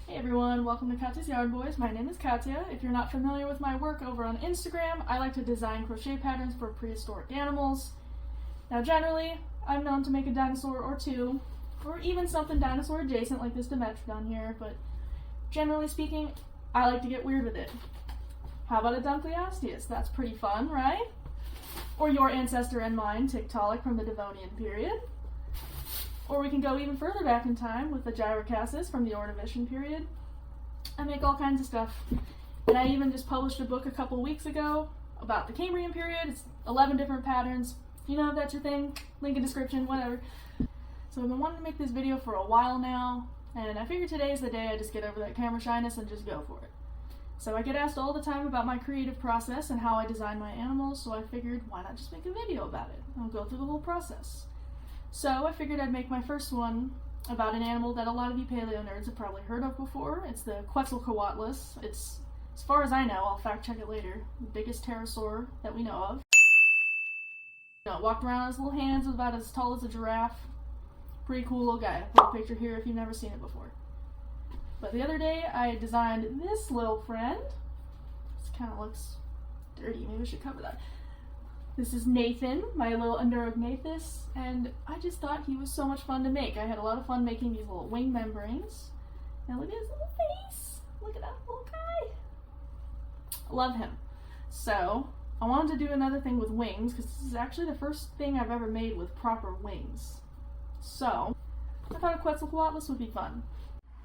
Hey everyone, welcome to Katya's Yarn Bois. My name is Katya. If you're not familiar with my work over on Instagram, I like to design crochet patterns for prehistoric animals. Now generally, I'm known to make a dinosaur or two, or even something dinosaur adjacent like this Dimetrodon here, but generally speaking, I like to get weird with it. How about a Dunkleosteus? That's pretty fun, right? Or your ancestor and mine, Tiktaalik from the Devonian period. Or we can go even further back in time with the Gyrocassus from the Ordovician period. I make all kinds of stuff. And I even just published a book a couple weeks ago about the Cambrian period. It's 11 different patterns. If you know if that's your thing, link in description, whatever. So I've been wanting to make this video for a while now, and I figured today is the day I just get over that camera shyness and just go for it. So I get asked all the time about my creative process and how I design my animals, so I figured why not just make a video about it? I'll go through the whole process. So I figured I'd make my first one about an animal that a lot of you paleo nerds have probably heard of before. It's the Quetzalcoatlus. It's, as far as I know, I'll fact check it later, the biggest pterosaur that we know of. You know, it walked around on his little hands, was about as tall as a giraffe. Pretty cool little guy. I'll put a picture here if you've never seen it before. But the other day I designed this little friend. This kind of looks dirty, maybe I should cover that. This is Nathan, my little Endurognathus, and I just thought he was so much fun to make. I had a lot of fun making these little wing membranes. And look at his little face! Look at that little guy! I love him. So, I wanted to do another thing with wings, because this is actually the first thing I've ever made with proper wings. So, I thought a Quetzalcoatlus would be fun.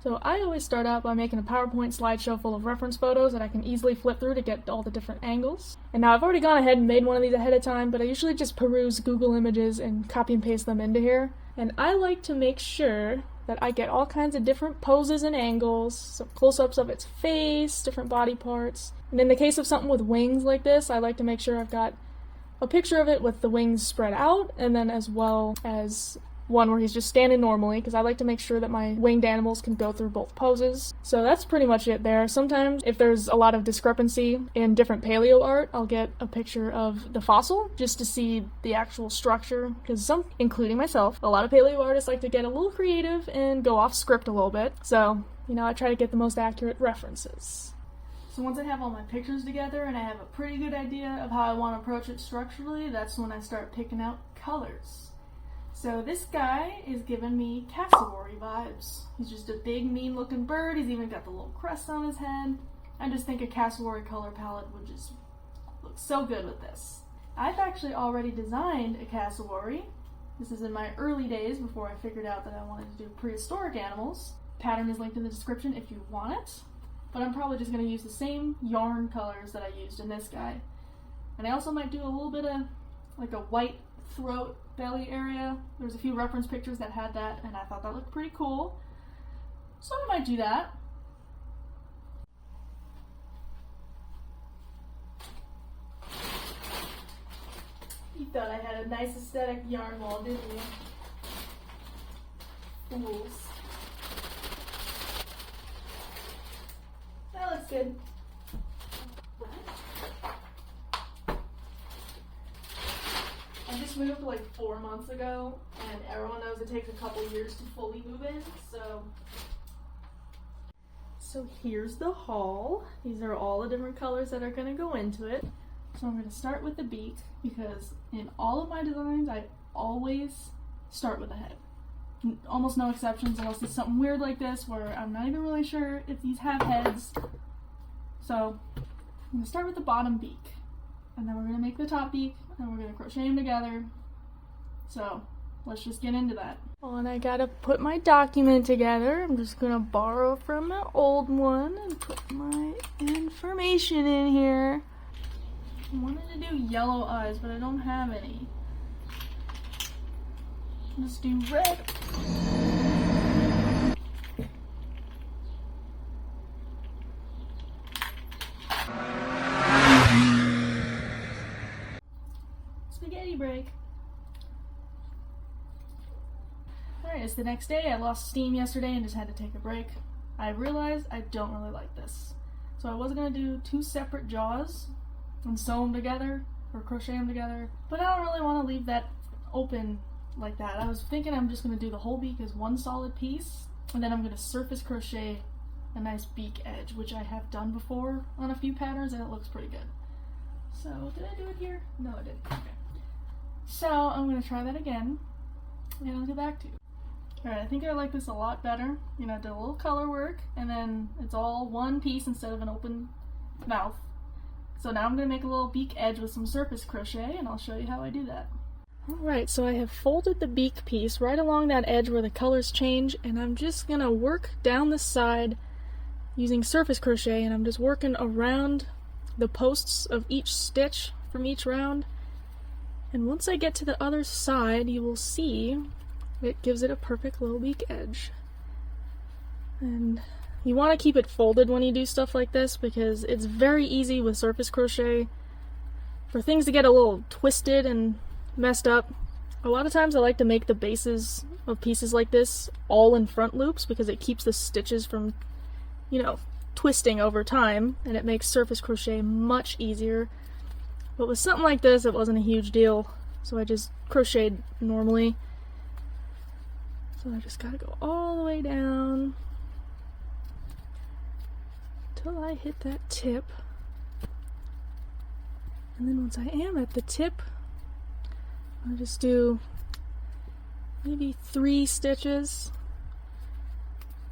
So I always start out by making a PowerPoint slideshow full of reference photos that I can easily flip through to get all the different angles. And now I've already gone ahead and made one of these ahead of time, but I usually just peruse Google Images and copy and paste them into here. And I like to make sure that I get all kinds of different poses and angles, some close-ups of its face, different body parts. And in the case of something with wings like this, I like to make sure I've got a picture of it with the wings spread out, and then as well as one where he's just standing normally, because I like to make sure that my winged animals can go through both poses. So that's pretty much it there. Sometimes, if there's a lot of discrepancy in different paleo art, I'll get a picture of the fossil, just to see the actual structure, because some, including myself, a lot of paleo artists like to get a little creative and go off script a little bit. So, you know, I try to get the most accurate references. So once I have all my pictures together and I have a pretty good idea of how I want to approach it structurally, that's when I start picking out colors. So this guy is giving me cassowary vibes. He's just a big, mean-looking bird. He's even got the little crest on his head. I just think a cassowary color palette would just look so good with this. I've actually already designed a cassowary. This is in my early days before I figured out that I wanted to do prehistoric animals. Pattern is linked in the description if you want it. But I'm probably just going to use the same yarn colors that I used in this guy. And I also might do a little bit of like a white throat belly area. There's a few reference pictures that had that, and I thought that looked pretty cool. So I might do that. You thought I had a nice aesthetic yarn wall, didn't you? Fools. That looks good. I just moved like 4 months ago, and everyone knows it takes a couple years to fully move in, so here's the haul. These are all the different colors that are going to go into it. So I'm going to start with the beak, because in all of my designs, I always start with the head. Almost no exceptions, unless it's something weird like this, where I'm not even really sure if these have heads. So I'm going to start with the bottom beak. And then we're going to make the top beak, and we're going to crochet them together. So, let's just get into that. Oh, and I gotta put my document together. I'm just going to borrow from the old one and put my information in here. I wanted to do yellow eyes, but I don't have any. Let's do red. Break. Alright, it's the next day. I lost steam yesterday and just had to take a break. I realized I don't really like this. So I was going to do 2 separate jaws and sew them together, or crochet them together, but I don't really want to leave that open like that. I was thinking I'm just going to do the whole beak as one solid piece, and then I'm going to surface crochet a nice beak edge, which I have done before on a few patterns and it looks pretty good. So did I do it here? No, I didn't. Okay. So I'm going to try that again and I'll get back to you. Alright, I think I like this a lot better. You know, I did a little color work and then it's all one piece instead of an open mouth. So now I'm going to make a little beak edge with some surface crochet and I'll show you how I do that. Alright, so I have folded the beak piece right along that edge where the colors change, and I'm just going to work down the side using surface crochet, and I'm just working around the posts of each stitch from each round. And once I get to the other side, you will see it gives it a perfect little beak edge. And you want to keep it folded when you do stuff like this because it's very easy with surface crochet for things to get a little twisted and messed up. A lot of times I like to make the bases of pieces like this all in front loops because it keeps the stitches from, you know, twisting over time, and it makes surface crochet much easier. But with something like this, it wasn't a huge deal, so I just crocheted normally. So I just gotta go all the way down till I hit that tip. And then once I am at the tip, I'll just do maybe 3 stitches.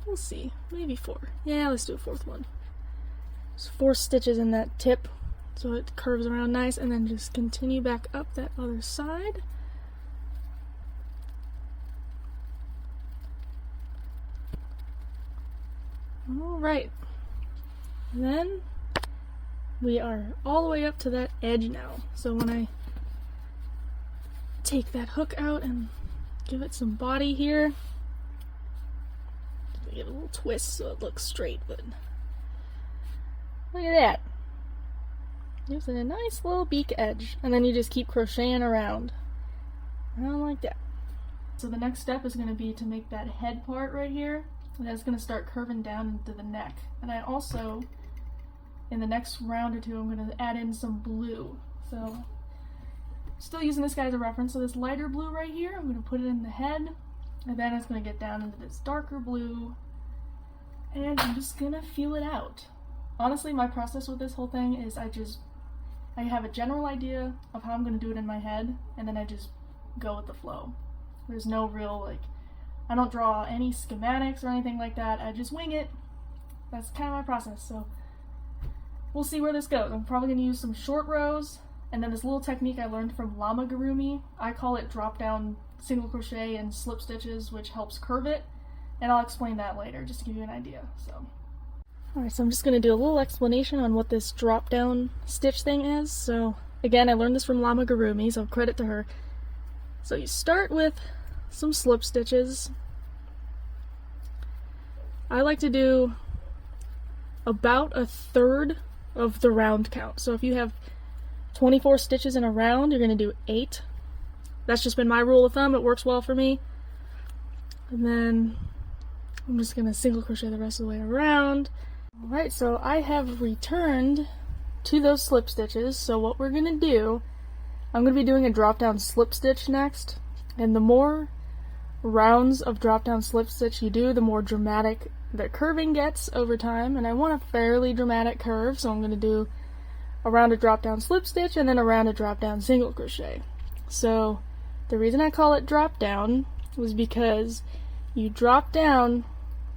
We'll see, maybe 4. Yeah, let's do a 4th one. There's 4 stitches in that tip, so it curves around nice, and then just continue back up that other side. Alright, then we are all the way up to that edge now. So when I take that hook out and give it some body here, give it a little twist so it looks straight, but look at that. Gives it a nice little beak edge, and then you just keep crocheting around like that. So the next step is going to be to make that head part right here, and that's going to start curving down into the neck. And I also, in the next round or two, I'm going to add in some blue. So still using this guy as a reference, so this lighter blue right here, I'm going to put it in the head, and then it's going to get down into this darker blue, and I'm just going to feel it out. Honestly, my process with this whole thing is I have a general idea of how I'm going to do it in my head, and then I just go with the flow. There's no real, I don't draw any schematics or anything like that, I just wing it. That's kind of my process, so we'll see where this goes. I'm probably going to use some short rows, and then this little technique I learned from amigurumi, I call it drop down single crochet and slip stitches, which helps curve it, and I'll explain that later just to give you an idea. So alright, so I'm just going to do a little explanation on what this drop down stitch thing is. So again, I learned this from amigurumi, so credit to her. So you start with some slip stitches. I like to do about 1/3 of the round count. So if you have 24 stitches in a round, you're going to do 8. That's just been my rule of thumb. It works well for me. And then I'm just going to single crochet the rest of the way around. Alright, so I have returned to those slip stitches. So what we're going to do, I'm going to be doing a drop down slip stitch next. And the more rounds of drop down slip stitch you do, the more dramatic the curving gets over time. And I want a fairly dramatic curve, so I'm going to do around a drop down slip stitch and then around a drop down single crochet. So the reason I call it drop down was because you drop down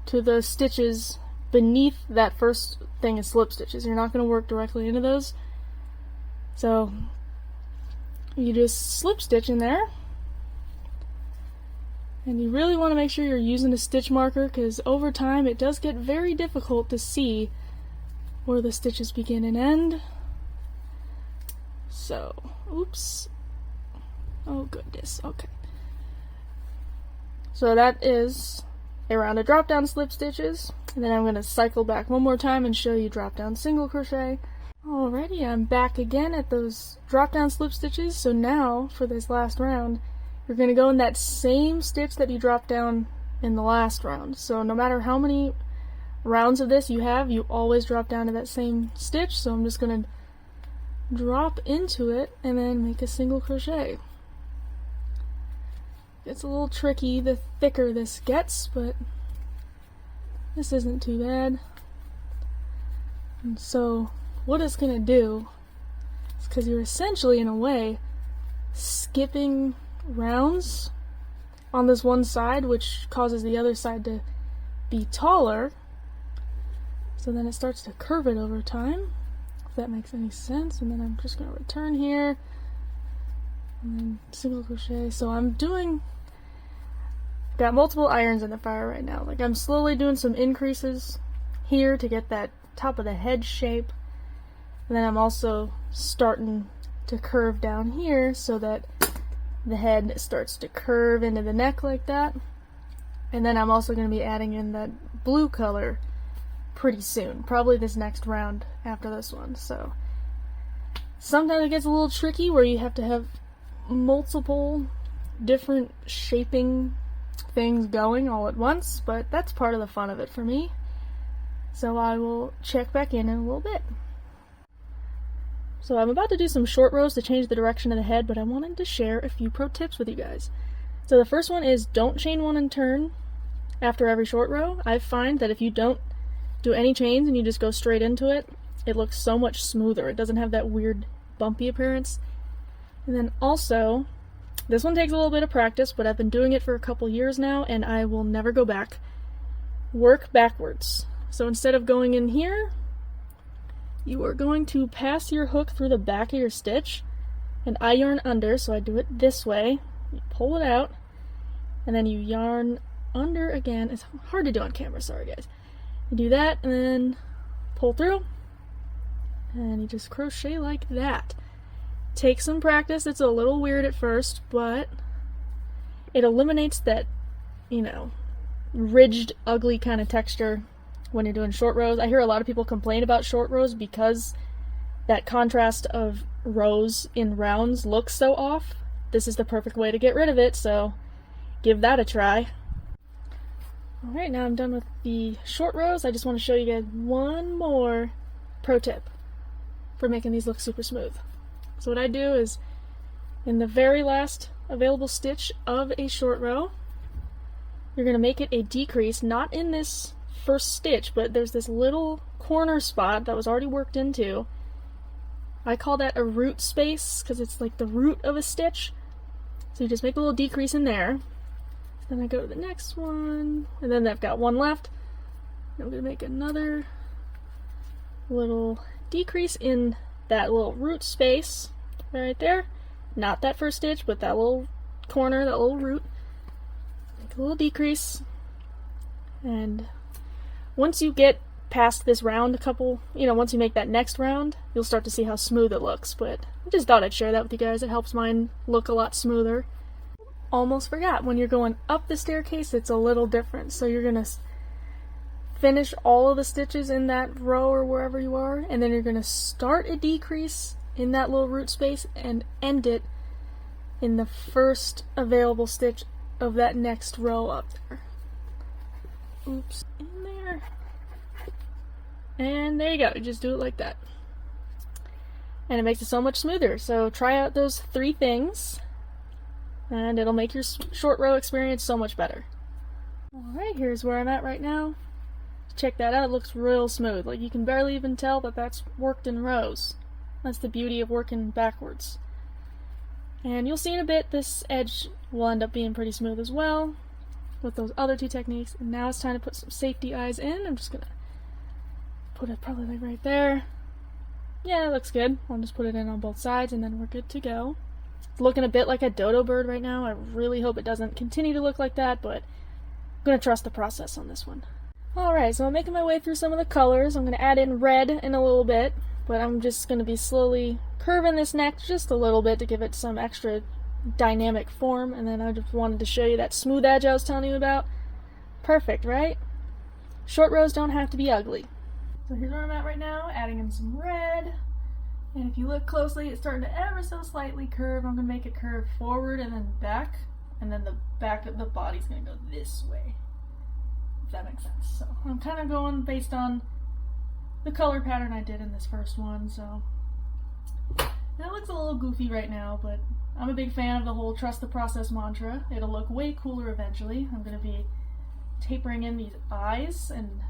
to the stitches beneath that first thing of slip stitches. You're not going to work directly into those. So you just slip stitch in there. And you really want to make sure you're using a stitch marker, because over time it does get very difficult to see where the stitches begin and end. So, oops. Oh goodness, okay. So that is around a drop down slip stitches, and then I'm going to cycle back one more time and show you drop down single crochet. Alrighty, I'm back again at those drop down slip stitches. So now for this last round, you're going to go in that same stitch that you dropped down in the last round. So no matter how many rounds of this you have, you always drop down to that same stitch. So I'm just going to drop into it and then make a single crochet. It's a little tricky the thicker this gets, but This isn't too bad. And so what it's going to do is, because you're essentially in a way skipping rounds on this one side, which causes the other side to be taller, so then it starts to curve it over time, if that makes any sense. And then I'm just going to return here and then single crochet. So got multiple irons in the fire right now. Like, I'm slowly doing some increases here to get that top of the head shape, and then I'm also starting to curve down here so that the head starts to curve into the neck like that. And then I'm also going to be adding in that blue color pretty soon, probably this next round after this one. So sometimes it gets a little tricky where you have to have multiple different shaping things going all at once, but that's part of the fun of it for me. So I will check back in a little bit. So I'm about to do some short rows to change the direction of the head, but I wanted to share a few pro tips with you guys. So the first one is don't chain one and turn after every short row. I find that if you don't do any chains and you just go straight into it, it looks so much smoother. It doesn't have that weird bumpy appearance. And then also, this one takes a little bit of practice, but I've been doing it for a couple years now and I will never go back. Work backwards. So instead of going in here, you are going to pass your hook through the back of your stitch, and I yarn under, so I do it this way. You pull it out, and then you yarn under again. It's hard to do on camera, sorry guys. You do that, and then pull through, and you just crochet like that. Take some practice. It's a little weird at first, but it eliminates that, you know, ridged, ugly kind of texture when you're doing short rows. I hear a lot of people complain about short rows because that contrast of rows in rounds looks so off. This is the perfect way to get rid of it, so give that a try. Alright, now I'm done with the short rows. I just want to show you guys one more pro tip for making these look super smooth. So what I do is, in the very last available stitch of a short row, you're going to make it a decrease, not in this first stitch, but there's this little corner spot that was already worked into. I call that a root space because it's like the root of a stitch. So you just make a little decrease in there. Then I go to the next one, and then I've got one left. I'm going to make another little decrease in that little root space right there. Not that first stitch, but that little corner, that little root. Make a little decrease. And once you get past this round once you make that next round, you'll start to see how smooth it looks. But I just thought I'd share that with you guys. It helps mine look a lot smoother. Almost forgot, when you're going up the staircase, it's a little different. So you're going to finish all of the stitches in that row or wherever you are, and then you're going to start a decrease in that little root space and end it in the first available stitch of that next row up there. Oops, in there. And there you go, just do it like that. And it makes it so much smoother. So try out those 3 things, and it'll make your short row experience so much better. Alright, here's where I'm at right now. Check that out, it looks real smooth. Like, you can barely even tell that that's worked in rows. That's the beauty of working backwards. And you'll see in a bit, this edge will end up being pretty smooth as well with those other 2 techniques. And now it's time to put some safety eyes in. I'm just gonna put it probably like right there. Yeah, it looks good. I'll just put it in on both sides and then we're good to go. It's looking a bit like a dodo bird right now. I really hope it doesn't continue to look like that, but I'm gonna trust the process on this one. Alright, so I'm making my way through some of the colors. I'm gonna add in red in a little bit, but I'm just gonna be slowly curving this neck just a little bit to give it some extra dynamic form, and then I just wanted to show you that smooth edge I was telling you about. Perfect, right? Short rows don't have to be ugly. So here's where I'm at right now, adding in some red, and if you look closely, it's starting to ever so slightly curve. I'm going to make it curve forward and then back, and then the back of the body's going to go this way, if that makes sense. So I'm kind of going based on the color pattern I did in this first one, so that looks a little goofy right now, but I'm a big fan of the whole trust the process mantra. It'll look way cooler eventually. I'm going to be tapering in these eyes and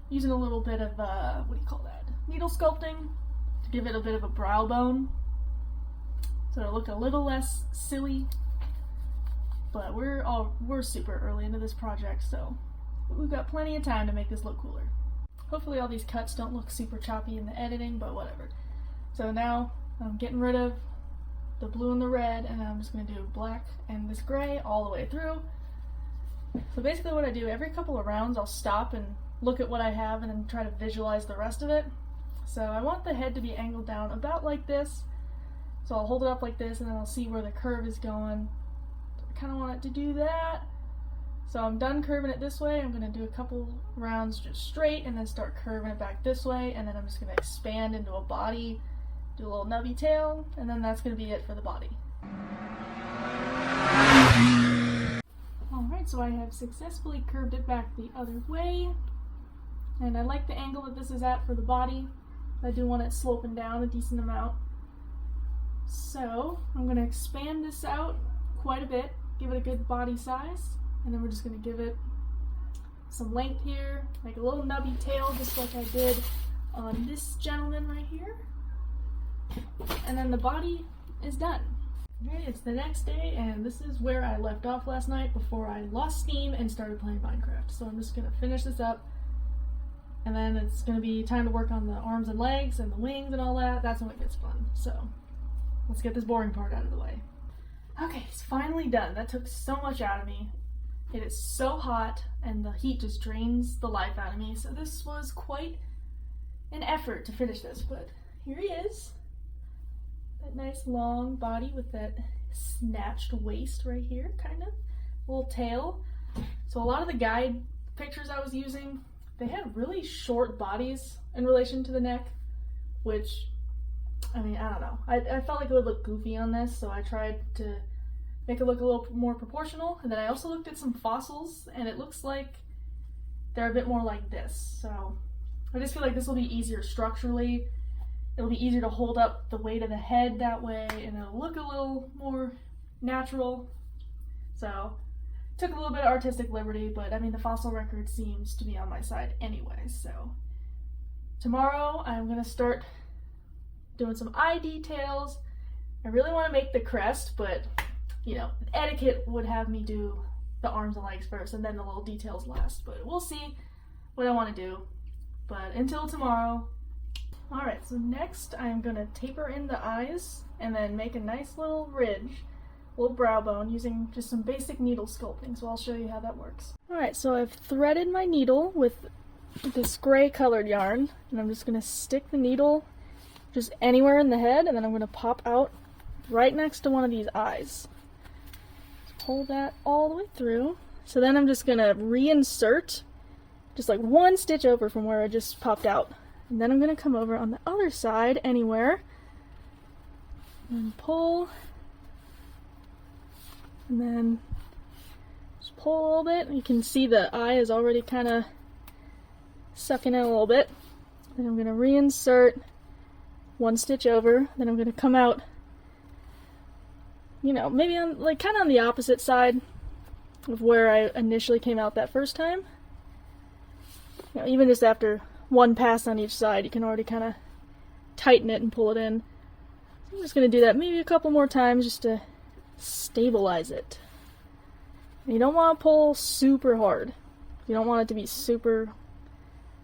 using a little bit of, what do you call that? Needle sculpting to give it a bit of a brow bone. So it'll look a little less silly. But we're super early into this project, so we've got plenty of time to make this look cooler. Hopefully all these cuts don't look super choppy in the editing, but whatever. So now I'm getting rid of the blue and the red, and I'm just going to do black and this gray all the way through. So basically what I do, every couple of rounds I'll stop and look at what I have and then try to visualize the rest of it. So I want the head to be angled down about like this. So I'll hold it up like this and then I'll see where the curve is going. So I kind of want it to do that. So I'm done curving it this way. I'm going to do a couple rounds just straight and then start curving it back this way, and then I'm just going to expand into a body, do a little nubby tail, and then that's going to be it for the body. Alright, so I have successfully curved it back the other way, and I like the angle that this is at for the body. I do want it sloping down a decent amount. So I'm going to expand this out quite a bit, give it a good body size, and then we're just going to give it some length here, make a little nubby tail just like I did on this gentleman right here. And then the body is done. Okay, it's the next day, and this is where I left off last night before I lost steam and started playing Minecraft. So I'm just going to finish this up, and then it's going to be time to work on the arms and legs and the wings and all that. That's when it gets fun. So let's get this boring part out of the way. Okay, it's finally done. That took so much out of me. It is so hot, and the heat just drains the life out of me. So this was quite an effort to finish this, but here he is. That nice long body with that snatched waist right here, kind of. Little tail. So a lot of the guide pictures I was using, they had really short bodies in relation to the neck, which, I mean, I don't know. I felt like it would look goofy on this, so I tried to make it look a little more proportional. And then I also looked at some fossils, and it looks like they're a bit more like this. So I just feel like this will be easier structurally. It'll be easier to hold up the weight of the head that way, and it'll look a little more natural. So took a little bit of artistic liberty, but I mean, the fossil record seems to be on my side anyway. So tomorrow I'm gonna start doing some eye details. I really want to make the crest, but you know, etiquette would have me do the arms and legs first and then the little details last, but we'll see what I want to do. But until tomorrow. Alright, so next I'm going to taper in the eyes and then make a nice little ridge, little brow bone, using just some basic needle sculpting, so I'll show you how that works. Alright, so I've threaded my needle with this gray colored yarn, and I'm just going to stick the needle just anywhere in the head, and then I'm going to pop out right next to one of these eyes. Hold that all the way through. So then I'm just going to reinsert just like one stitch over from where I just popped out. And then I'm going to come over on the other side anywhere and pull, and then just pull a little bit. You can see the eye is already kind of sucking in a little bit. Then I'm going to reinsert one stitch over. Then I'm going to come out, you know, maybe on like kind of on the opposite side of where I initially came out that first time. You know, even just after one pass on each side, you can already kind of tighten it and pull it in. So I'm just going to do that maybe a couple more times just to stabilize it. And you don't want to pull super hard. You don't want it to be super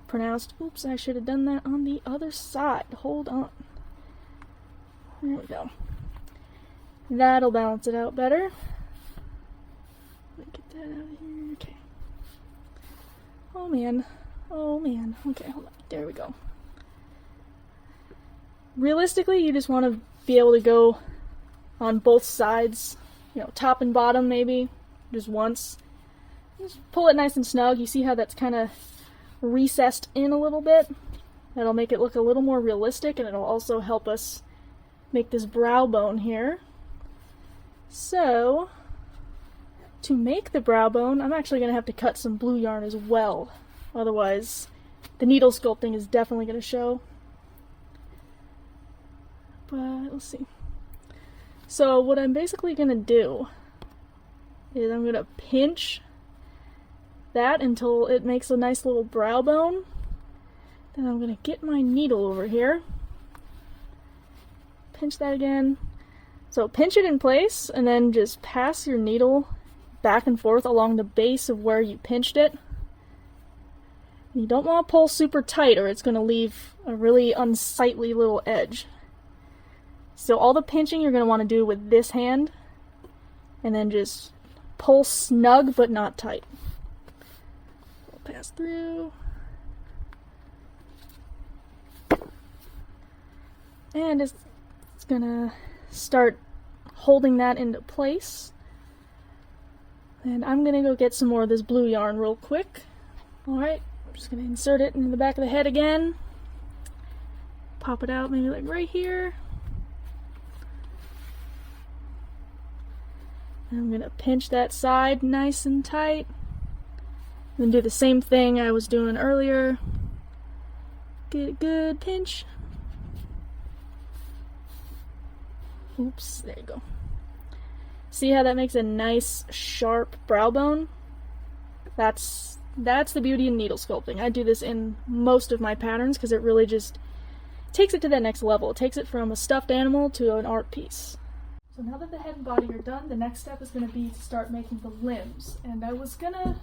pronounced. Oops, I should have done that on the other side. Hold on. There we go. That'll balance it out better. Let me get that out of here. Okay. Oh man. Oh man. Okay, hold on. There we go. Realistically, you just want to be able to go on both sides, you know, top and bottom maybe, just once. Just pull it nice and snug. You see how that's kind of recessed in a little bit? That'll make it look a little more realistic, and it'll also help us make this brow bone here. So, to make the brow bone, I'm actually going to have to cut some blue yarn as well. Otherwise, the needle sculpting is definitely going to show. But, let's see. So, what I'm basically going to do is I'm going to pinch, and then I'm going to pull, and then I'm going to come over on the other side, hold on. There we go. That'll balance it out better. Realistically, you just want to be able to go on both sides, you know, top and bottom maybe, just once. Just pull it nice and snug. You see how that's kind of recessed in a little bit? That'll make it look a little more realistic, and it'll also help us make this brow bone here. So, to make the brow bone, I'm actually going to have to cut some blue yarn as well. that until it makes a nice little brow bone. Then I'm going to get my needle over here. Pinch that again. So pinch it in place and then just pass your needle back and forth along the base of where you pinched it. You don't want to pull super tight or it's going to leave a really unsightly little edge. So all the pinching you're going to want to do with this hand, and then just pull snug but not tight. We'll pass through. And it's going to start holding that into place. And I'm going to go get some more of this blue yarn real quick. Alright, I'm just going to insert it into the back of the head again. Pop it out maybe like right here. And I'm going to pinch that side nice and tight. Then do the same thing I was doing earlier. Get a good pinch. Oops, there you go. See how that makes a nice sharp brow bone? That's the beauty in needle sculpting. I do this in most of my patterns because it really just takes it to that next level. It takes it from a stuffed animal to an art piece. So now that the head and body are done, the next step is going to be to start making the limbs. And I was going to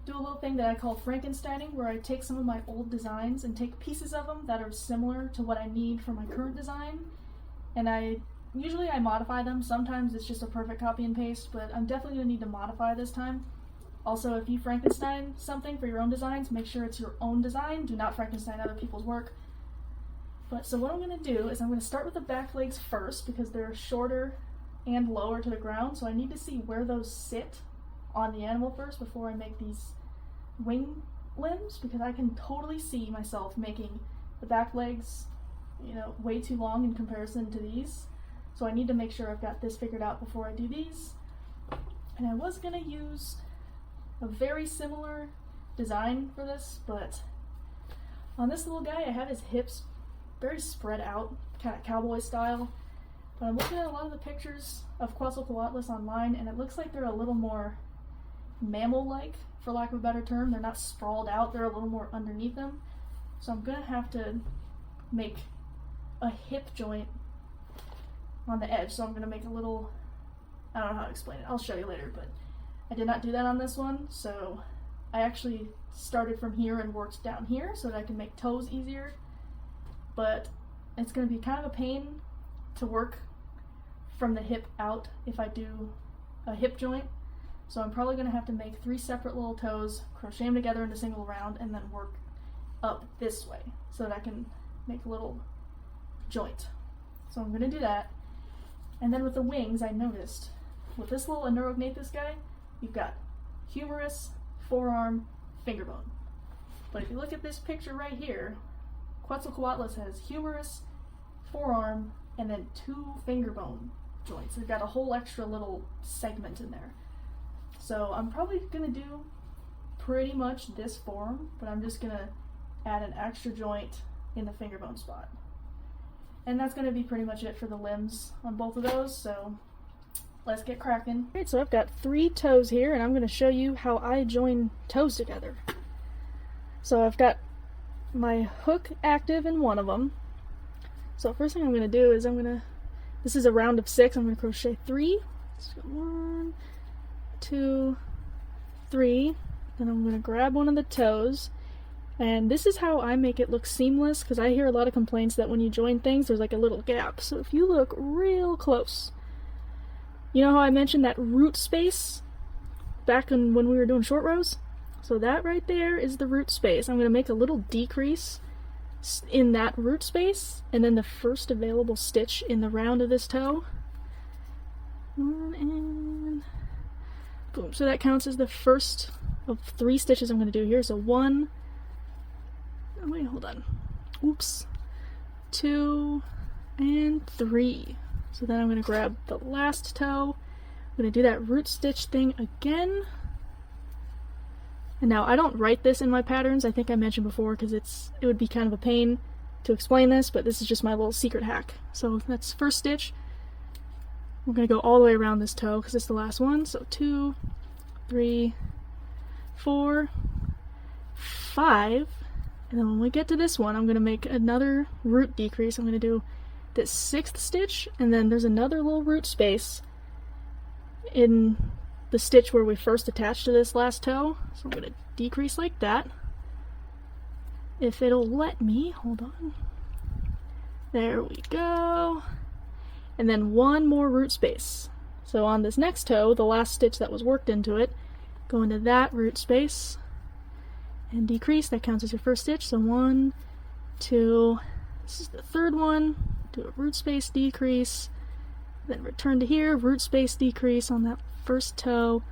do a little thing that I call Frankensteining, where I take some of my old designs and take pieces of them that are similar to what I need for my current design, and usually I modify them. Sometimes it's just a perfect copy and paste, but I'm definitely going to need to modify this time. Also, if you Frankenstein something for your own designs, make sure it's your own design. Do not Frankenstein other people's work. But so what I'm going to do is I'm going to start with the back legs first because they're shorter and lower to the ground, so I need to see where those sit on the animal first before I make these wing limbs, because I can totally see myself making the back legs, way too long in comparison to these. So I need to make sure I've got this figured out before I do these. And I was going to use a very similar design for this, but on this little guy I have his hips very spread out, kind of cowboy style. But I'm looking at a lot of the pictures of Quetzalcoatlus online, and it looks like they're a little more mammal-like, for lack of a better term. They're not sprawled out, they're a little more underneath them. So I'm going to have to make a hip joint on the edge. So I'm going to make a little, I don't know how to explain it, I'll show you later, but I did not do that on this one. So I actually started from here and worked down here so that I can make toes easier. But it's going to be kind of a pain to work from the hip out if I do a hip joint. So I'm probably going to have to make 3 separate little toes, crochet them together into single round, and then work up this way so that I can make a little joint. So I'm going to do that. And then with the wings, I noticed with this little Aneurognathus guy, you've got humerus, forearm, finger bone. But if you look at this picture right here, Quetzalcoatlus has humerus, forearm, and then 2 finger bone joints. They've got a whole extra little segment in there. So I'm probably going to do pretty much this form, but I'm just going to add an extra joint in the finger bone spot. And that's going to be pretty much it for the limbs on both of those, so let's get cracking. Alright, so I've got 3 toes here, and I'm going to show you how I join toes together. So I've got my hook active in one of them. So first thing I'm going to do is this is a round of 6, I'm going to crochet 3. So 1, 2, 3. Then I'm going to grab one of the toes. And this is how I make it look seamless, because I hear a lot of complaints that when you join things there's like a little gap. So if you look real close, you know how I mentioned that root space back when we were doing short rows? So that right there is the root space. I'm going to make a little decrease in that root space, and then the first available stitch in the round of this toe. And boom. So that counts as the first of 3 stitches I'm going to do here. So 1, wait, hold on. Oops. 2 and 3. So then I'm going to grab the last toe. I'm going to do that root stitch thing again. And now I don't write this in my patterns, I think I mentioned before, because it would be kind of a pain to explain this, but this is just my little secret hack. So that's first stitch. We're going to go all the way around this toe because it's the last one. So 2, 3, 4, 5, and then when we get to this one, I'm going to make another root decrease. I'm going to do this 6th stitch, and then there's another little root space in the stitch where we first attached to this last toe. So I'm going to decrease like that. If it'll let me, hold on. There we go. And then one more root space. So on this next toe, the last stitch that was worked into it, go into that root space and decrease. That counts as your first stitch. So 1, 2, this is the third one. Do a root space decrease, then return to here, root space decrease on that first toe.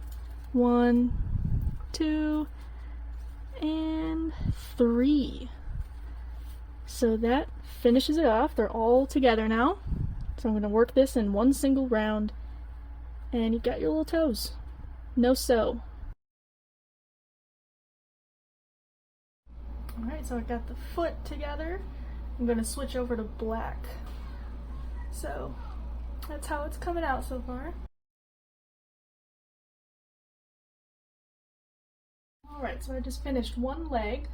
1, 2, and 3. So that finishes it off. They're all together now. So I'm going to work this in one single round, and you've got your little toes. No sew. Alright, so I've got the foot together. I'm going to switch over to black. So that's how it's coming out so far. Alright, so I just finished one leg.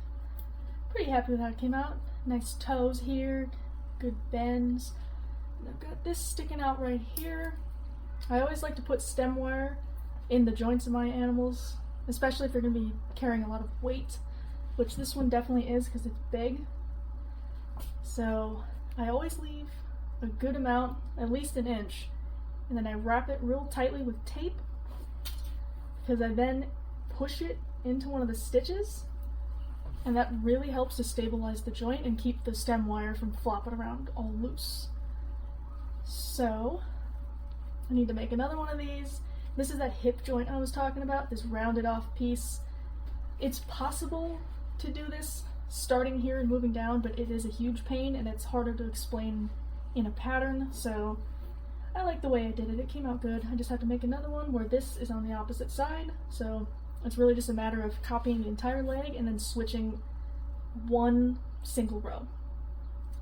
Pretty happy with how it came out. Nice toes here, good bends. And I've got this sticking out right here. I always like to put stem wire in the joints of my animals, especially if they're going to be carrying a lot of weight, which this one definitely is because it's big. So I always leave a good amount, at least an inch, and then I wrap it real tightly with tape, because I then push it into one of the stitches, and that really helps to stabilize the joint and keep the stem wire from flopping around all loose. So I need to make another one of these. This is that hip joint I was talking about, this rounded off piece. It's possible to do this starting here and moving down, but it is a huge pain and it's harder to explain in a pattern, so I like the way I did it. It came out good. I just have to make another one where this is on the opposite side, so it's really just a matter of copying the entire leg and then switching one single row.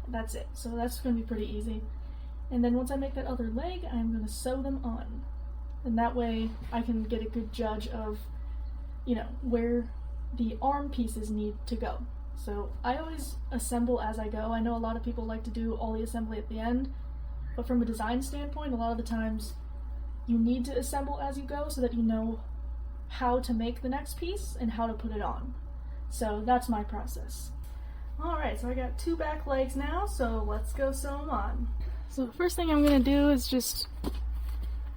That's it. So that's going to be pretty easy. And then once I make that other leg, I'm going to sew them on. And that way I can get a good judge of, you know, where the arm pieces need to go. So I always assemble as I go. I know a lot of people like to do all the assembly at the end, but from a design standpoint, a lot of the times you need to assemble as you go so that you know how to make the next piece and how to put it on. So that's my process. Alright, so I got 2 back legs now, so let's go sew them on. So the first thing I'm going to do is just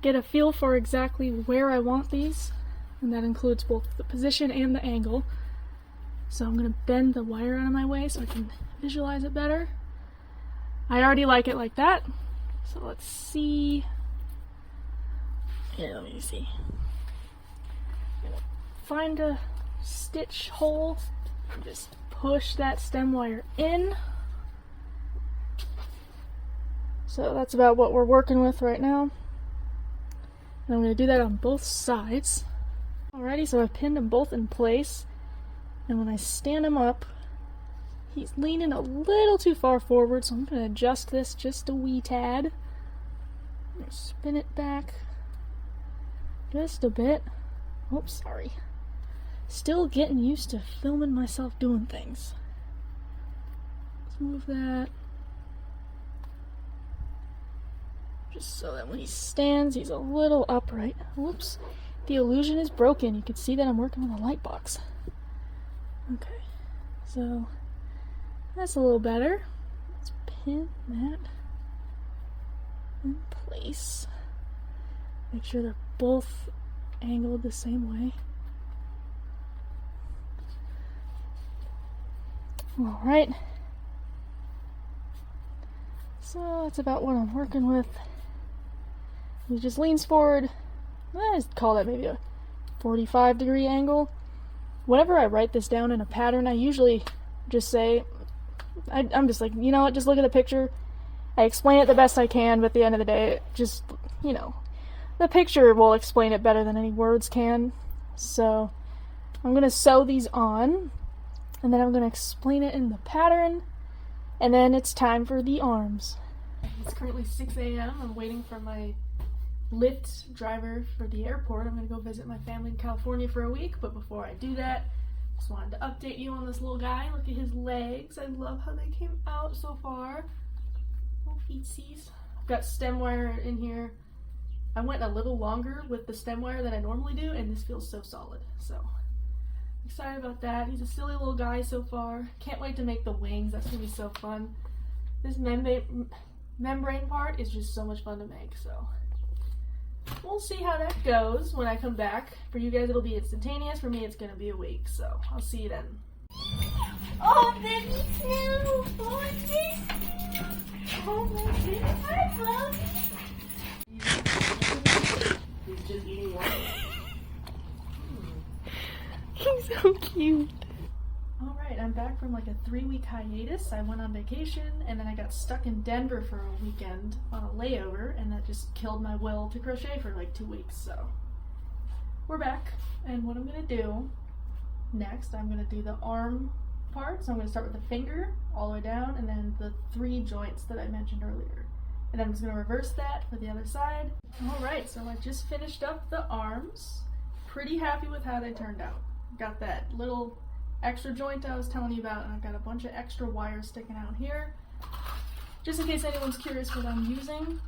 get a feel for exactly where I want these, and that includes both the position and the angle. So I'm going to bend the wire out of my way so I can visualize it better. I already like it like that, so let's see. Here, let me see. I'm going to find a stitch hole and just push that stem wire in. So that's about what we're working with right now. And I'm going to do that on both sides. Alrighty, so I've pinned them both in place. And when I stand him up, he's leaning a little too far forward, so I'm going to adjust this just a wee tad. I'm going to spin it back just a bit. Oops, sorry. Still getting used to filming myself doing things. Let's move that. Just so that when he stands, he's a little upright. Whoops. The illusion is broken. You can see that I'm working with a light box. Okay, so that's a little better. Let's pin that in place. Make sure they're both angled the same way. Alright. So that's about what I'm working with. He just leans forward. I just call that maybe a 45-degree angle. Whenever I write this down in a pattern, I usually just say, I'm just like, you know what, just look at the picture. I explain it the best I can, but at the end of the day, just, you know, the picture will explain it better than any words can. So I'm going to sew these on, and then I'm going to explain it in the pattern, and then it's time for the arms. It's currently 6 a.m. I'm waiting for my Lyft driver for the airport. I'm gonna go visit my family in California for a week, but before I do that, just wanted to update you on this little guy. Look at his legs. I love how they came out so far. Little feetsies. I've got stem wire in here. I went a little longer with the stem wire than I normally do, and this feels so solid. So excited about that. He's a silly little guy so far. Can't wait to make the wings. That's gonna be so fun. This membrane part is just so much fun to make, so we'll see how that goes when I come back. For you guys it'll be instantaneous, for me it's gonna be a week, so I'll see you then. Oh, baby Snow! Oh, this! Oh my goodness, hi, Chloe! He's just eating one. He's so cute. Alright, I'm back from like a 3-week hiatus. I went on vacation and then I got stuck in Denver for a weekend on a layover, and that just killed my will to crochet for like 2 weeks. So we're back, and what I'm gonna do next, I'm gonna do the arm part. So I'm gonna start with the finger all the way down and then the 3 joints that I mentioned earlier. And then I'm just gonna reverse that for the other side. Alright, so I just finished up the arms. Pretty happy with how they turned out. Got that little extra joint I was telling you about, and I've got a bunch of extra wires sticking out here. Just in case anyone's curious what I'm using,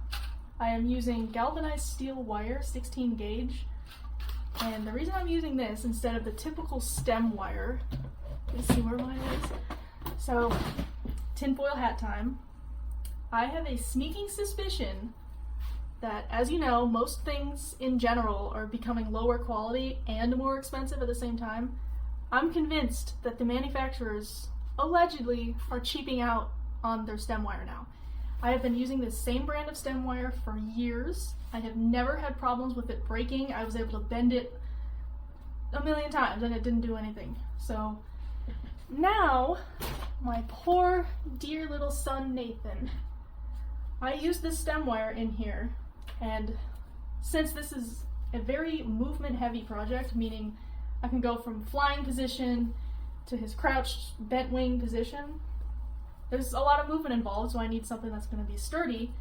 I am using galvanized steel wire, 16 gauge. And the reason I'm using this instead of the typical stem wire, let's see where mine is. So, tinfoil hat time. I have a sneaking suspicion that, as you know, most things in general are becoming lower quality and more expensive at the same time. I'm convinced that the manufacturers allegedly are cheaping out on their stem wire now. I have been using this same brand of stem wire for years. I have never had problems with it breaking. I was able to bend it a million times and it didn't do anything. So now, my poor dear little son Nathan, I used this stem wire in here, and since this is a very movement heavy project, meaning I can go from flying position to his crouched bent wing position, there's a lot of movement involved, so I need something that's going to be sturdy.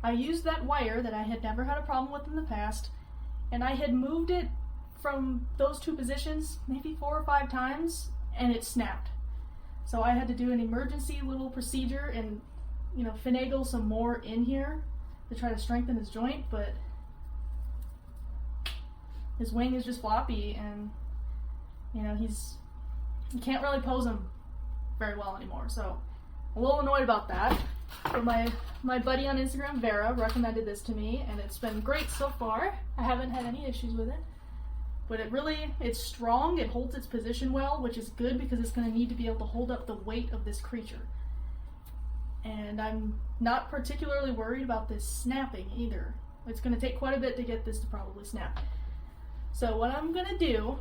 I used that wire that I had never had a problem with in the past, and I had moved it from those 2 positions maybe 4 or 5 times, and it snapped. So I had to do an emergency little procedure and, you know, finagle some more in here to try to strengthen his joint, but his wing is just floppy, and you know, you can't really pose him very well anymore, so a little annoyed about that. But my buddy on Instagram, Vera, recommended this to me, and it's been great so far. I haven't had any issues with it, but it's strong, it holds its position well, which is good because it's going to need to be able to hold up the weight of this creature. And I'm not particularly worried about this snapping either. It's going to take quite a bit to get this to probably snap. So what I'm going to do,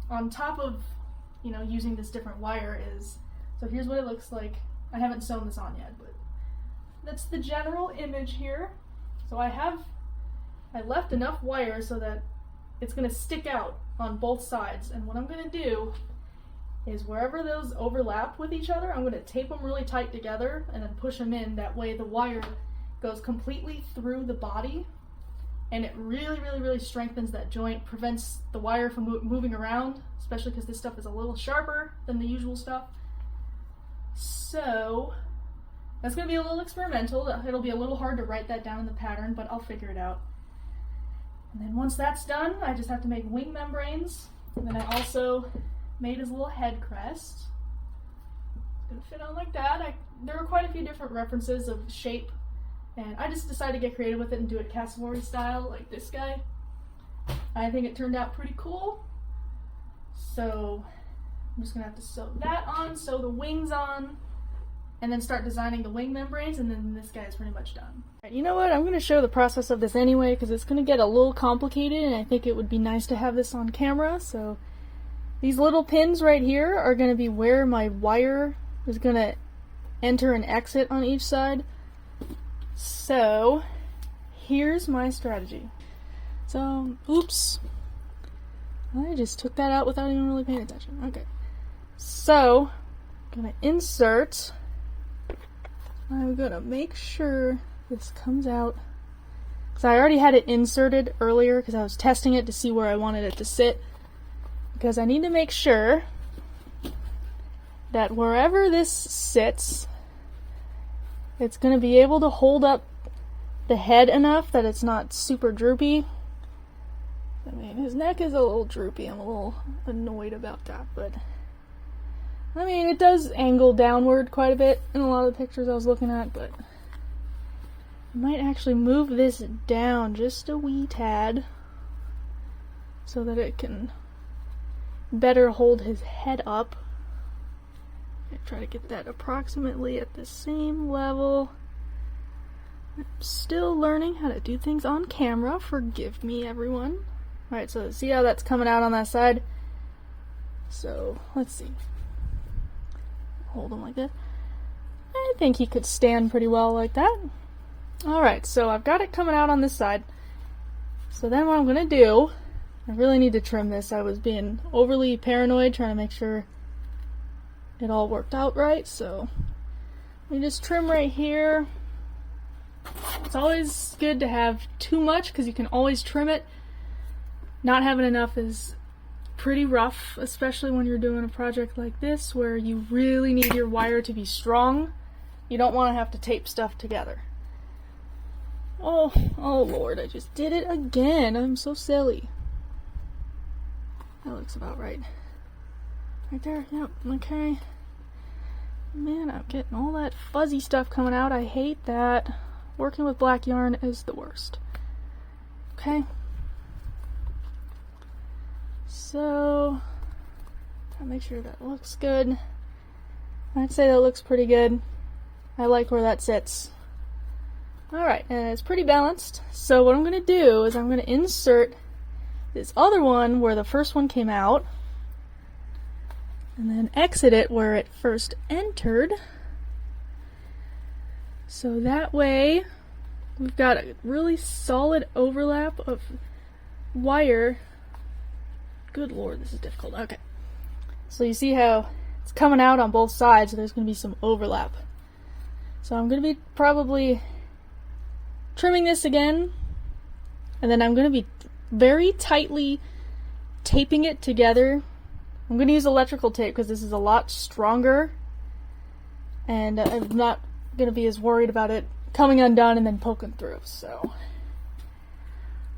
on top of, you know, using this different wire is, so here's what it looks like. I haven't sewn this on yet, but that's the general image here. So I left enough wire so that it's going to stick out on both sides, and what I'm going to do is wherever those overlap with each other, I'm going to tape them really tight together and then push them in. That way the wire goes completely through the body, and it really strengthens that joint, prevents the wire from moving around, especially because this stuff is a little sharper than the usual stuff. So that's going to be a little experimental. It'll be a little hard to write that down in the pattern, but I'll figure it out. And then once that's done, I just have to make wing membranes. And then I also made his little head crest. It's going to fit on like that. There were quite a few different references of shape, and I just decided to get creative with it and do it Cassowary style, like this guy. I think it turned out pretty cool. So I'm just going to have to sew that on, sew the wings on, and then start designing the wing membranes, and then this guy is pretty much done. Right, you know what? I'm going to show the process of this anyway, because it's going to get a little complicated, and I think it would be nice to have this on camera. So these little pins right here are going to be where my wire is going to enter and exit on each side. So here's my strategy. So, oops. I just took that out without even really paying attention. Okay. So, I'm going to insert. I'm going to make sure this comes out because I already had it inserted earlier because I was testing it to see where I wanted it to sit, because I need to make sure that wherever this sits, it's going to be able to hold up the head enough that it's not super droopy. I mean, his neck is a little droopy. I'm a little annoyed about that, but I mean, it does angle downward quite a bit in a lot of the pictures I was looking at, but I might actually move this down just a wee tad so that it can better hold his head up. Try to get that approximately at the same level. I'm still learning how to do things on camera. Forgive me, everyone. Alright, so see how that's coming out on that side? So, let's see. Hold him like this. I think he could stand pretty well like that. Alright, so I've got it coming out on this side. So then what I'm going to do, I really need to trim this. I was being overly paranoid trying to make sure it all worked out right, so we just trim right here. It's always good to have too much because you can always trim it. Not having enough is pretty rough, especially when you're doing a project like this where you really need your wire to be strong. You don't want to have to tape stuff together. Oh Lord, I just did it again. I'm so silly. That looks about right. Right there, yep, okay. Man, I'm getting all that fuzzy stuff coming out. I hate that. Working with black yarn is the worst. Okay. So, gotta make sure that looks good. I'd say that looks pretty good. I like where that sits. Alright, and it's pretty balanced. So what I'm going to do is I'm going to insert this other one where the first one came out, and then exit it where it first entered. So that way we've got a really solid overlap of wire. Good Lord, this is difficult. Okay. So you see how it's coming out on both sides, so there's going to be some overlap. So I'm going to be probably trimming this again, and then I'm going to be very tightly taping it together. I'm going to use electrical tape because this is a lot stronger, and I'm not going to be as worried about it coming undone and then poking through. So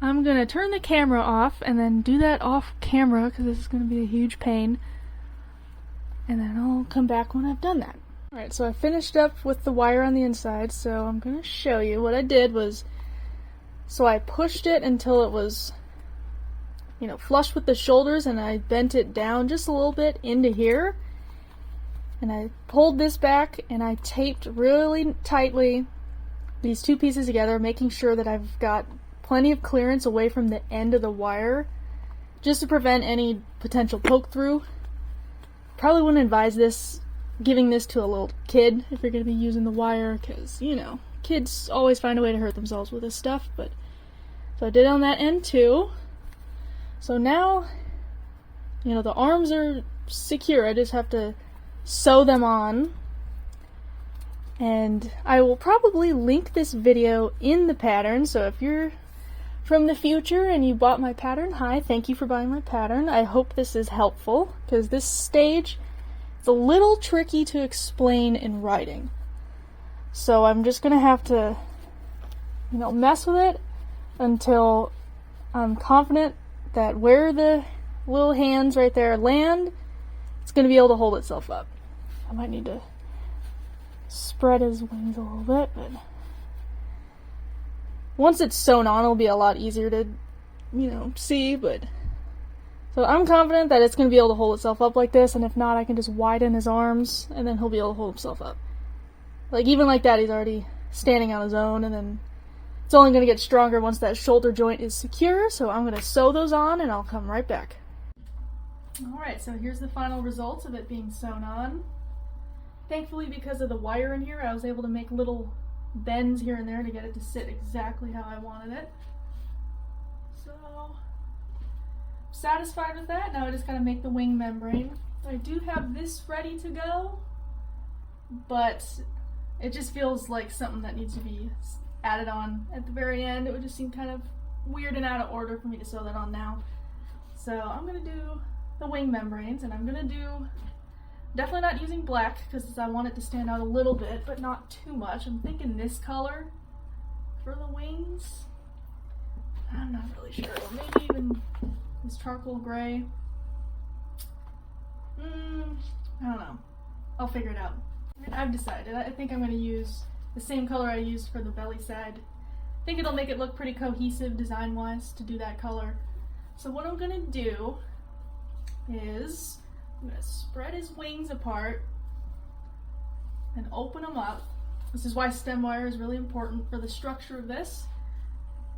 I'm going to turn the camera off and then do that off camera because this is going to be a huge pain, and then I'll come back when I've done that. Alright, so I finished up with the wire on the inside, so I'm going to show you. What I did was, so I pushed it until it was, you know, flush with the shoulders, and I bent it down just a little bit into here, and I pulled this back and I taped really tightly these two pieces together, making sure that I've got plenty of clearance away from the end of the wire just to prevent any potential poke through. Probably wouldn't advise this, giving this to a little kid if you're going to be using the wire, because, you know, kids always find a way to hurt themselves with this stuff. But so I did it on that end too. So now, you know, the arms are secure. I just have to sew them on, and I will probably link this video in the pattern. So if you're from the future and you bought my pattern, hi, thank you for buying my pattern. I hope this is helpful, because this stage, it's a little tricky to explain in writing. So I'm just gonna have to, you know, mess with it until I'm confident that where the little hands right there land, it's gonna be able to hold itself up. I might need to spread his wings a little bit, but once it's sewn on, it'll be a lot easier to, you know, see. But so I'm confident that it's going to be able to hold itself up like this, and if not, I can just widen his arms, and then he'll be able to hold himself up. Like, even like that, he's already standing on his own, and then it's only going to get stronger once that shoulder joint is secure. So I'm going to sew those on, and I'll come right back. Alright, so here's the final results of it being sewn on. Thankfully, because of the wire in here, I was able to make little bends here and there to get it to sit exactly how I wanted it. So, satisfied with that. Now I just gotta make the wing membrane. I do have this ready to go, but it just feels like something that needs to be added on at the very end. It would just seem kind of weird and out of order for me to sew that on now. So I'm going to do the wing membranes, and I'm going to do, definitely not using black because I want it to stand out a little bit, but not too much. I'm thinking this color for the wings. I'm not really sure. Or maybe even this charcoal gray. I don't know. I'll figure it out. I've decided. I think I'm going to use the same color I used for the belly side. I think it'll make it look pretty cohesive design-wise to do that color. So what I'm going to do is I'm going to spread his wings apart and open them up. This is why stem wire is really important for the structure of this.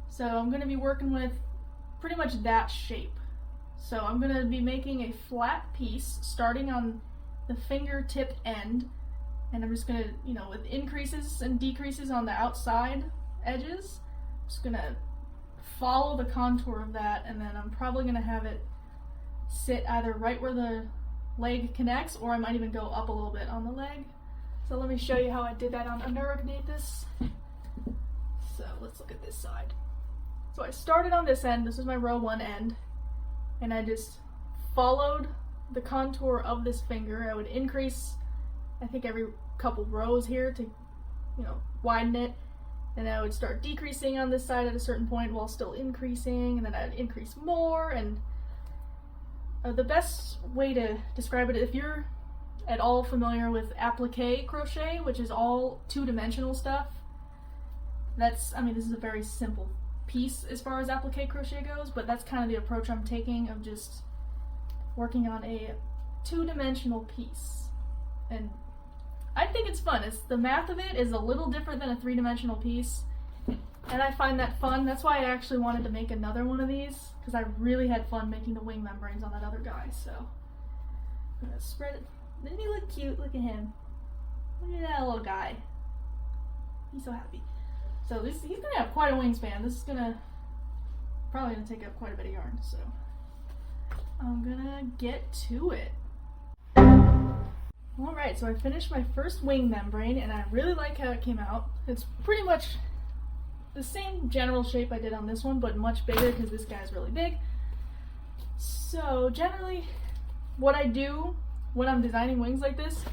So I'm going to be working with pretty much that shape. So I'm going to be making a flat piece starting on the fingertip end, and I'm just going to, you know, with increases and decreases on the outside edges, I'm just going to follow the contour of that, and then I'm probably going to have it sit either right where the leg connects, or I might even go up a little bit on the leg. So let me show you how I did that on Amigurumi. So let's look at this side. So I started on this end, this is my row 1 end, and I just followed the contour of this finger. I would increase, I think, every couple rows here to, you know, widen it, and I would start decreasing on this side at a certain point while still increasing, and then I'd increase more. And the best way to describe it, if you're at all familiar with applique crochet, which is all two-dimensional stuff, that's, I mean, this is a very simple piece as far as applique crochet goes, but that's kind of the approach I'm taking, of just working on a two-dimensional piece. And I think it's fun. It's, the math of it is a little different than a three-dimensional piece, and I find that fun. That's why I actually wanted to make another one of these, because I really had fun making the wing membranes on that other guy. So I'm gonna spread it. Doesn't he look cute? Look at him. Look at that little guy. He's so happy. So this, he's gonna have quite a wingspan. This is probably gonna take up quite a bit of yarn. So I'm gonna get to it. Alright, so I finished my first wing membrane, and I really like how it came out. It's pretty much the same general shape I did on this one, but much bigger because this guy's really big. So generally, what I do when I'm designing wings like this,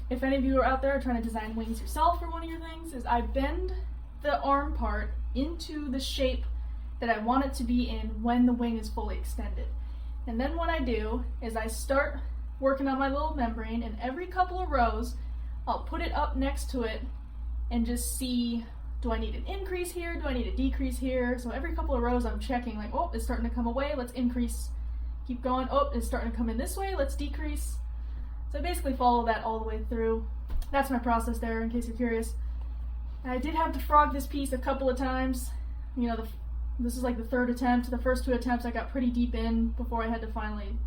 if any of you are out there trying to design wings yourself for one of your things, is I bend the arm part into the shape that I want it to be in when the wing is fully extended. And then what I do is I start working on my little membrane, and every couple of rows I'll put it up next to it and just see, do I need an increase here, do I need a decrease here? So every couple of rows I'm checking, like, oh, it's starting to come away, let's increase. Keep going, oh, it's starting to come in this way, let's decrease. So I basically follow that all the way through. That's my process there, in case you're curious. I did have to frog this piece a couple of times. You know, this is like the third attempt. The first 2 attempts I got pretty deep in before I had to finally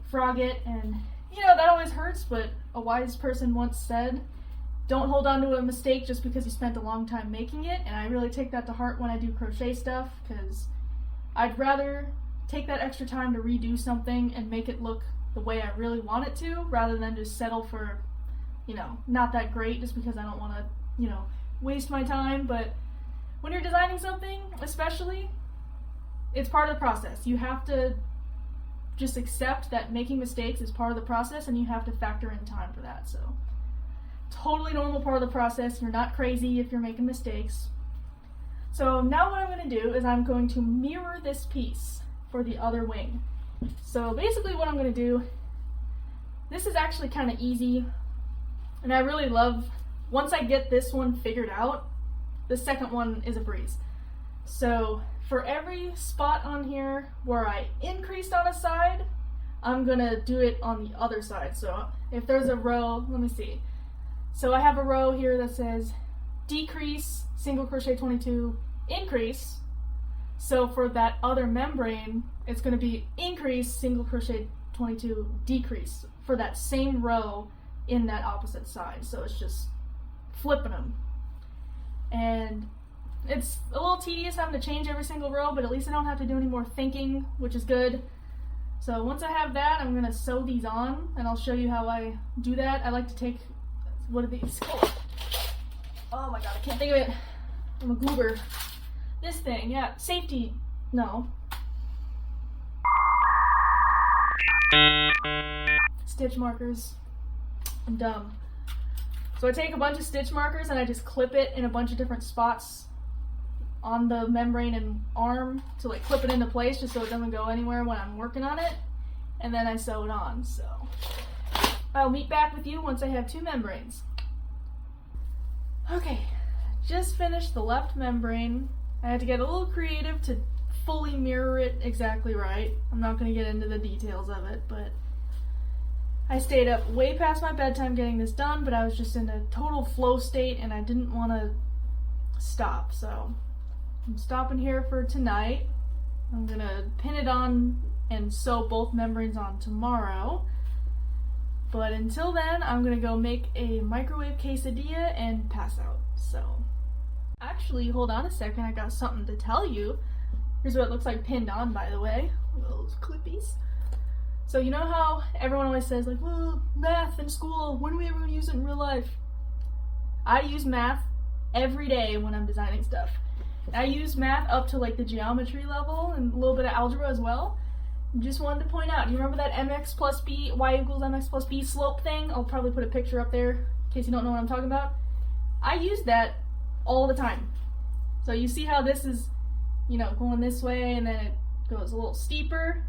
frog it, and you know, that always hurts, but a wise person once said, don't hold on to a mistake just because you spent a long time making it. And I really take that to heart when I do crochet stuff, because I'd rather take that extra time to redo something and make it look the way I really want it to, rather than just settle for, you know, not that great just because I don't want to, you know, waste my time. But when you're designing something, especially, it's part of the process. You have to just accept that making mistakes is part of the process, and you have to factor in time for that. So totally normal part of the process. You're not crazy if you're making mistakes. So now what I'm going to do is I'm going to mirror this piece for the other wing. So basically what I'm going to do, this is actually kind of easy, and I really love, once I get this one figured out, the second one is a breeze. So for every spot on here where I increased on a side, I'm gonna do it on the other side. So if there's a row, let me see. So I have a row here that says decrease, single crochet 22, increase. So for that other membrane, it's gonna be increase, single crochet 22, decrease for that same row in that opposite side. So it's just flipping them. And it's a little tedious having to change every single row, but at least I don't have to do any more thinking, which is good. So once I have that, I'm going to sew these on, and I'll show you how I do that. I like to take, what are these? Oh my god, I can't think of it. I'm a goober. This thing, yeah, safety, no. Stitch markers. I'm dumb. So I take a bunch of stitch markers and I just clip it in a bunch of different spots on the membrane and arm to like clip it into place just so it doesn't go anywhere when I'm working on it. And then I sew it on, so. I'll meet back with you once I have 2 membranes. Okay, just finished the left membrane. I had to get a little creative to fully mirror it exactly right. I'm not going to get into the details of it, but I stayed up way past my bedtime getting this done, but I was just in a total flow state and I didn't want to stop, so I'm stopping here for tonight. I'm going to pin it on and sew both membranes on tomorrow. But until then, I'm gonna go make a microwave quesadilla and pass out, so. Actually, hold on a second, I got something to tell you. Here's what it looks like pinned on, by the way. Those clippies. So you know how everyone always says, like, well, math in school, when are we ever gonna use it in real life? I use math every day when I'm designing stuff. I use math up to like the geometry level and a little bit of algebra as well. Just wanted to point out, you remember that mx plus b, y equals mx plus b slope thing? I'll probably put a picture up there in case you don't know what I'm talking about. I use that all the time. So you see how this is, you know, going this way and then it goes a little steeper?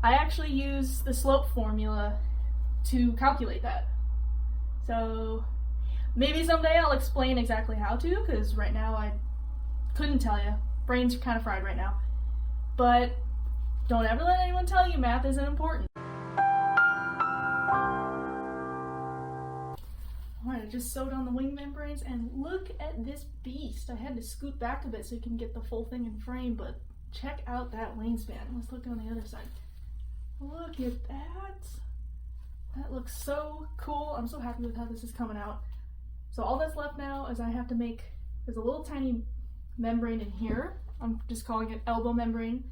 I actually use the slope formula to calculate that. So maybe someday I'll explain exactly how to, because right now I couldn't tell you. Brains are kind of fried right now. But don't ever let anyone tell you math isn't important. Alright, I just sewed on the wing membranes and look at this beast. I had to scoot back a bit so you can get the full thing in frame, but check out that wingspan. Let's look on the other side. Look at that. That looks so cool. I'm so happy with how this is coming out. So all that's left now is I have to make, there's a little tiny membrane in here. I'm just calling it elbow membrane.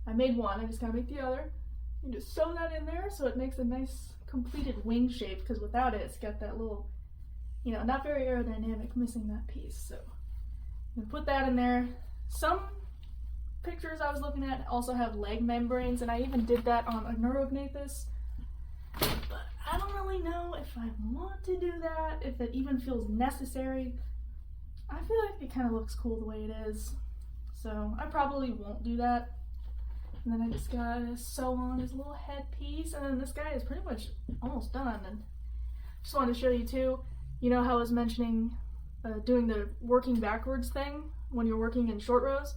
I made one, I just gotta make the other. You just sew that in there so it makes a nice completed wing shape, because without it, it's got that little, you know, not very aerodynamic, missing that piece. So I'm gonna put that in there. Some pictures I was looking at also have leg membranes, and I even did that on a Neurognathus. But I don't really know if I want to do that, if it even feels necessary. I feel like it kind of looks cool the way it is. So I probably won't do that. And then I just gotta sew on his little headpiece, and then this guy is pretty much almost done. And just wanted to show you too, you know how I was mentioning doing the working backwards thing when you're working in short rows?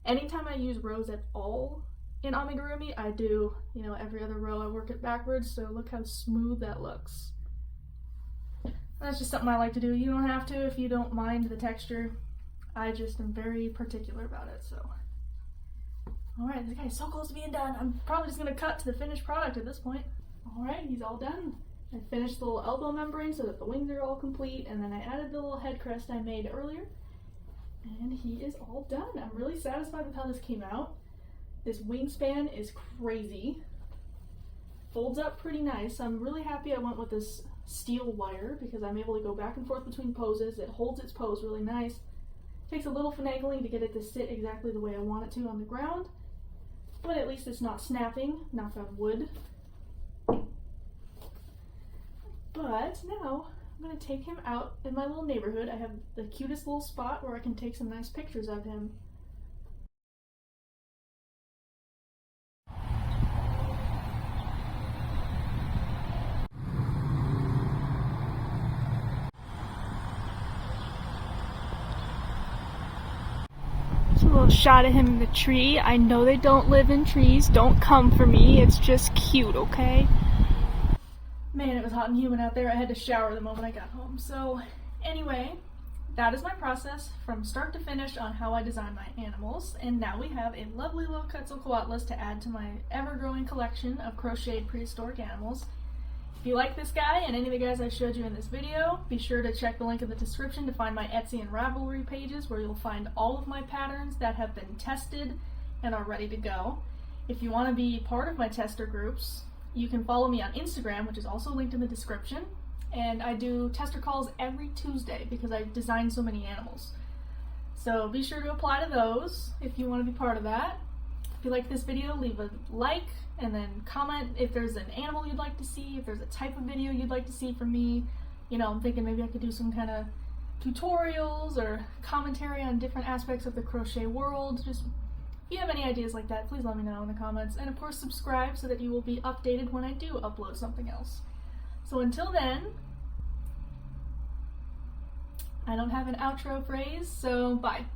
Anytime I use rows at all in amigurumi, I do, you know, every other row I work it backwards, so look how smooth that looks. That's just something I like to do. You don't have to if you don't mind the texture. I just am very particular about it, so. Alright, this guy is so close to being done. I'm probably just going to cut to the finished product at this point. Alright, he's all done. I finished the little elbow membrane so that the wings are all complete, and then I added the little head crest I made earlier. And he is all done. I'm really satisfied with how this came out. This wingspan is crazy. Folds up pretty nice. I'm really happy I went with this steel wire because I'm able to go back and forth between poses. It holds its pose really nice. Takes a little finagling to get it to sit exactly the way I want it to on the ground. But at least it's not snapping, knock on wood. But now I'm going to take him out in my little neighborhood. I have the cutest little spot where I can take some nice pictures of him. A little shot of him in the tree. I know they don't live in trees. Don't come for me. It's just cute, okay? Man, it was hot and humid out there. I had to shower the moment I got home. So, anyway, that is my process from start to finish on how I design my animals. And now we have a lovely little Quetzalcoatlus to add to my ever-growing collection of crocheted prehistoric animals. If you like this guy and any of the guys I showed you in this video, be sure to check the link in the description to find my Etsy and Ravelry pages where you'll find all of my patterns that have been tested and are ready to go. If you want to be part of my tester groups, you can follow me on Instagram, which is also linked in the description. And I do tester calls every Tuesday because I design so many animals. So be sure to apply to those if you want to be part of that. If you like this video, leave a like and then comment if there's an animal you'd like to see, if there's a type of video you'd like to see from me. You know, I'm thinking maybe I could do some kind of tutorials or commentary on different aspects of the crochet world. Just if you have any ideas like that, please let me know in the comments. And of course, subscribe so that you will be updated when I do upload something else. So until then, I don't have an outro phrase, so bye.